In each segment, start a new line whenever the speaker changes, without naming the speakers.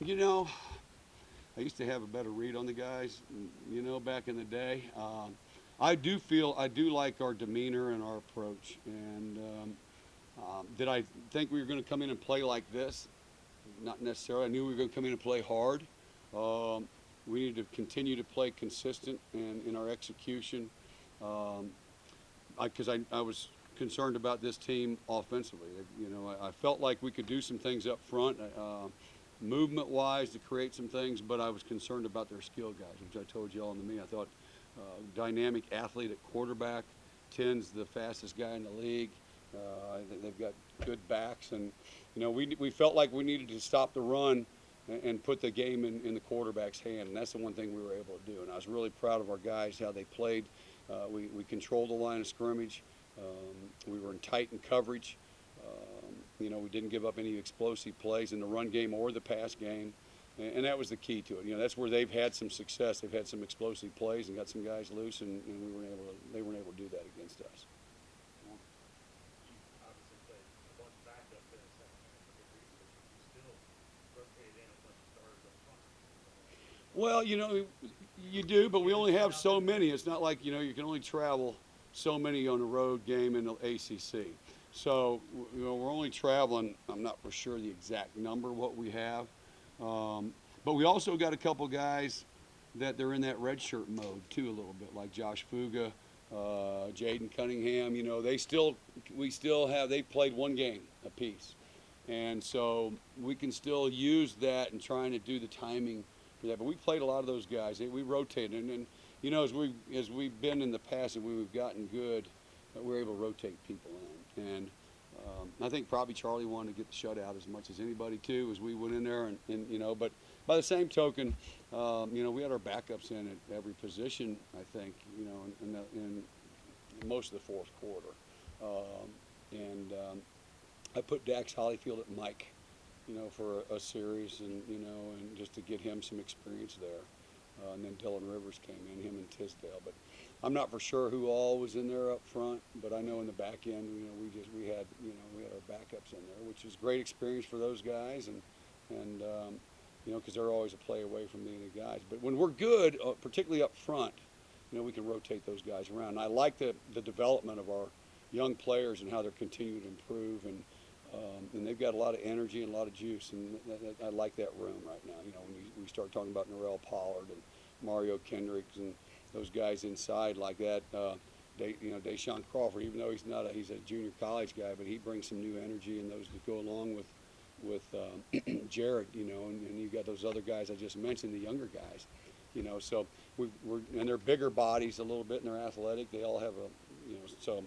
You know, I used to have a better read on the guys, back in the day. I do like our demeanor and our approach. And did I think we were going to come in and play like this? Not necessarily. I knew we were going to come in and play hard. Um, we need to continue to play consistent and in our execution. Um, because I was concerned about this team offensively. I felt like we could do some things up front, movement-wise, to create some things, but I was concerned about their skill guys, which I told you all in the meeting. I thought dynamic athlete at quarterback, Ten's the fastest guy in the league. I think they've got good backs, and we felt like we needed to stop the run and put the game in the quarterback's hand, and that's the one thing we were able to do. And I was really proud of our guys, how they played. We controlled the line of scrimmage. We were in tight in coverage. We didn't give up any explosive plays in the run game or the pass game, and that was the key to it. That's where they've had some success. They've had some explosive plays and got some guys loose, and they weren't able to do that against us.
Obviously played a bunch of backups in the second half for good reason, but you still rotated in a bunch of starters up front.
Well, you do, but we only have so many. It's not like you can only travel so many on a road game in the ACC. So we're only traveling. I'm not for sure the exact number what we have, but we also got a couple guys that they're in that red shirt mode too a little bit, like Josh Fuga, Jaden Cunningham. We still have. They played one game apiece, and so we can still use that and trying to do the timing for that. But we played a lot of those guys. We rotated, and as we've been in the past and we've gotten good, we're able to rotate people in. And I think probably Charlie wanted to get the shutout as much as anybody too, as we went in there, and. But by the same token, we had our backups in at every position. I think in most of the fourth quarter, and I put Dax Hollyfield at Mike, for a series, and just to get him some experience there. And then Dylan Rivers came in, him and Tisdale. But I'm not for sure who all was in there up front, but I know in the back end, we had our backups in there, which is great experience for those guys, and because they're always a play away from being the guys. But when we're good, particularly up front, we can rotate those guys around. And I like the development of our young players and how they're continuing to improve, and they've got a lot of energy and a lot of juice, and I like that room right now. When we start talking about Norrell Pollard and Mario Kendricks and those guys inside like that, Deshaun Crawford, even though he's a junior college guy, but he brings some new energy and those that go along with Jared, and you got those other guys I just mentioned, the younger guys, so and they're bigger bodies a little bit and they're athletic. They all have so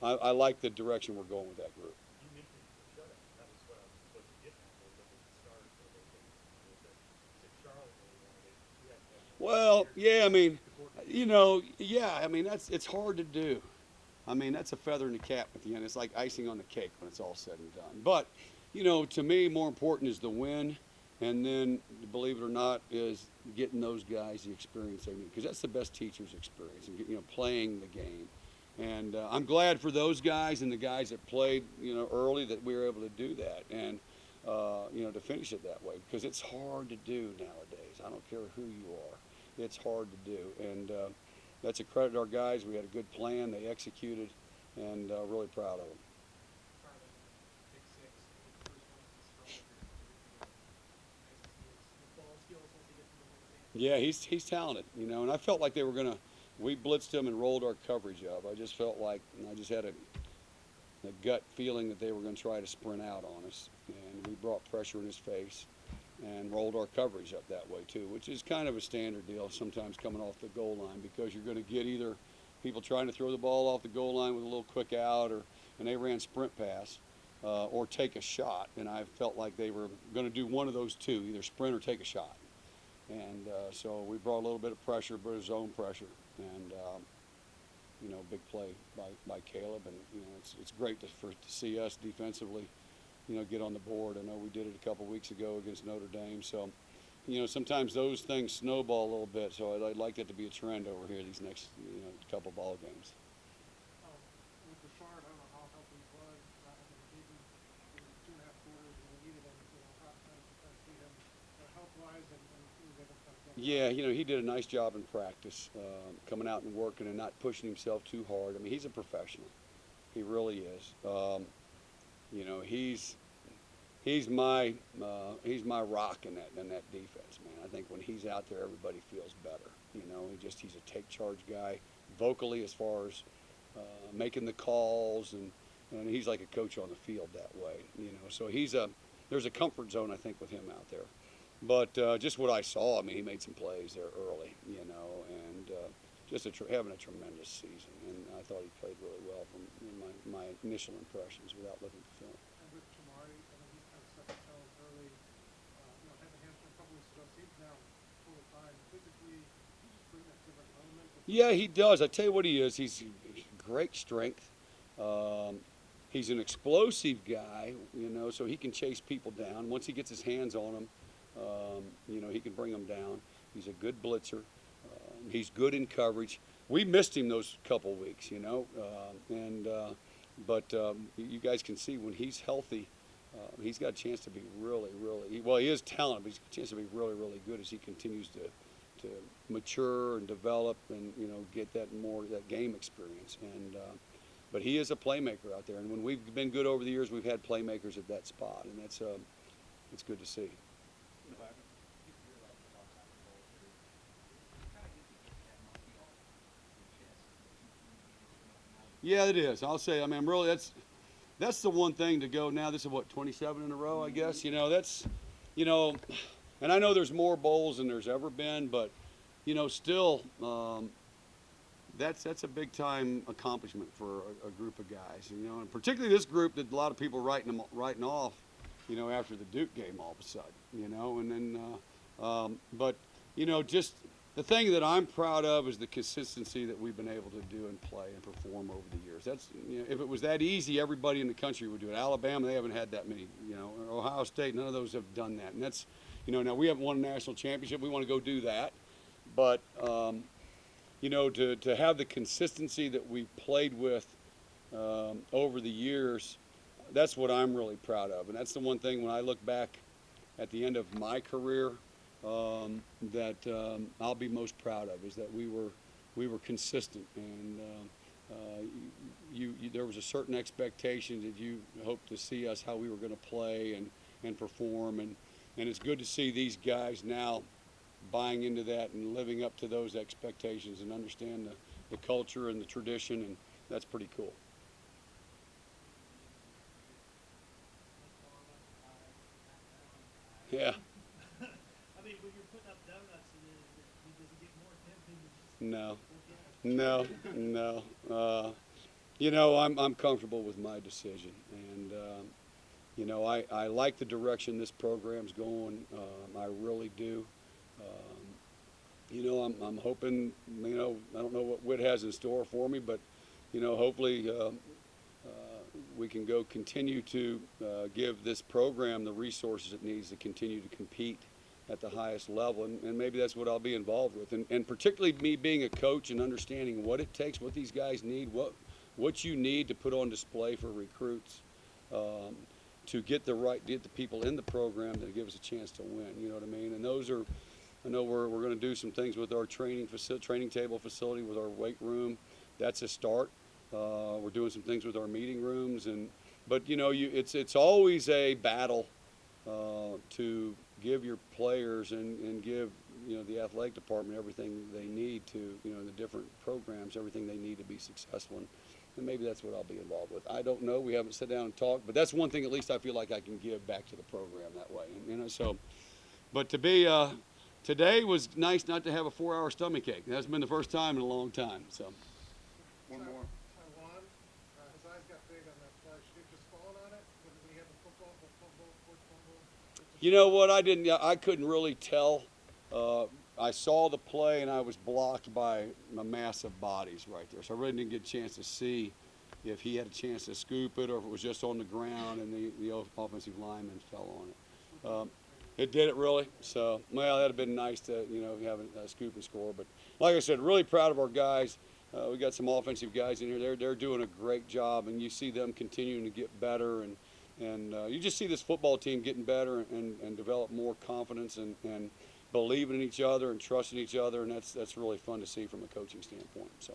I like the direction we're going with that group.
You mentioned the shutout. That was what I was getting at a little bit with the starters for rotation. Was that you said Charlie really wanted it. You had to have more
Well,
players
yeah, I mean,
to coordinate that.
yeah, I mean it's hard to do. I mean that's a feather in the cap at the end. It's like icing on the cake when it's all said and done. But to me, more important is the win, and then believe it or not, is getting those guys the experience they need because that's the best teacher's experience and playing the game. And I'm glad for those guys and the guys that played early that we were able to do that and to finish it that way because it's hard to do nowadays. I don't care who you are. It's hard to do, and that's a credit to our guys. We had a good plan. They executed, and really proud of them.
Charlie, pick six, maybe the first one since Charlie here a couple weeks ago. Nice to see his ball skills once he gets in the hold of his hands.
Yeah, he's talented, and I felt like they were gonna. We blitzed him and rolled our coverage up. I just felt like I just had a gut feeling that they were going to try to sprint out on us, and we brought pressure in his face and rolled our coverage up that way too, which is kind of a standard deal sometimes coming off the goal line because you're going to get either people trying to throw the ball off the goal line with a little quick out, and they ran sprint pass, or take a shot, and I felt like they were going to do one of those two, either sprint or take a shot. And so we brought a little bit of pressure, but zone pressure, and big play by Caleb, and it's great to see us defensively, get on the board. I know we did it a couple weeks ago against Notre Dame, so sometimes those things snowball a little bit. So I'd like that to be a trend over here these next couple ball games.
Um, with Richard, I don't know how healthy he was. I mean, maybe 2.5 quarters when we needed him. How did you kind of see him
Yeah, he did a nice job in practice, coming out and working and not pushing himself too hard. I mean, he's a professional. He really is. He's he's my rock in that defense, man. I think when he's out there, everybody feels better. He's a take charge guy, vocally as far as making the calls, and he's like a coach on the field that way. So there's a comfort zone I think with him out there. But just what I saw, I mean, he made some plays there early, and just having a tremendous season. And I thought he played really well from my initial impressions without looking at the film.
And with Kamari, I know he's kind of stuck himself early. Had the hamstring a couple weeks ago. Seems now totally fine. Physically, he just bring that different element.
Yeah, he does. I tell you what he is. He's great strength. He's an explosive guy, so he can chase people down. Once he gets his hands on them, he can bring them down. He's a good blitzer. He's good in coverage. We missed him those couple weeks, but you guys can see when he's healthy, he's got a chance to be really, really well. He is talented, but he's got a chance to be really, really good as he continues to mature and develop and get that game experience. And but he is a playmaker out there, and when we've been good over the years, we've had playmakers at that spot, and it's good to see. Yeah, it is. I'll say. I mean, really, that's the one thing to go now. This is what 27 in a row, I guess. That's, and I know there's more bowls than there's ever been, but still, that's a big time accomplishment for a group of guys. And particularly this group that a lot of people writing off, after the Duke game all of a sudden, and then, but just. The thing that I'm proud of is the consistency that we've been able to do and play and perform over the years. That's if it was that easy, everybody in the country would do it. Alabama, they haven't had that many. Ohio State, none of those have done that. And that's, now we haven't won a national championship. We want to go do that, but to have the consistency that we've played with over the years, that's what I'm really proud of. And that's the one thing when I look back at the end of my career. That I'll be most proud of is that we were consistent, and there was a certain expectation that you hoped to see us how we were going to play and perform, and it's good to see these guys now buying into that and living up to those expectations and understand the culture and the tradition, and that's pretty cool. Yeah.
I mean, when you're putting up donuts, does it get more tempting to just
No,
look at?
no. I'm comfortable with my decision, and I like the direction this program's going. I really do. I'm hoping. I don't know what Whit has in store for me, but hopefully we can continue to give this program the resources it needs to continue to compete at the highest level, and maybe that's what I'll be involved with, and particularly me being a coach and understanding what it takes, what these guys need, what you need to put on display for recruits to get the people in the program that give us a chance to win. You know what I mean? And those are, I know we're going to do some things with our training table facility, with our weight room. That's a start. We're doing some things with our meeting rooms, but it's always a battle to give your players and give the athletic department everything they need to the different programs everything they need to be successful, and maybe that's what I'll be involved with. I don't know. We haven't sat down and talked, but that's one thing at least I feel like I can give back to the program that way. So, but to be today was nice not to have a 4-hour stomach ache. That's been the first time in a long time. So
One more. Taiwan, his eyes got big on that play. Should he have just fallen on it when he had the fourth fumble?
You know what? I couldn't really tell. I saw the play and I was blocked by a mass of bodies right there, so I really didn't get a chance to see if he had a chance to scoop it or if it was just on the ground and the offensive lineman fell on it. It did it really. So, well, that'd have been nice to have a scoop and score. But like I said, really proud of our guys. We got some offensive guys in here. They're doing a great job, and you see them continuing to get better, and you just see this football team getting better and develop more confidence and believing in each other and trusting each other, and that's really fun to see from a coaching standpoint. So.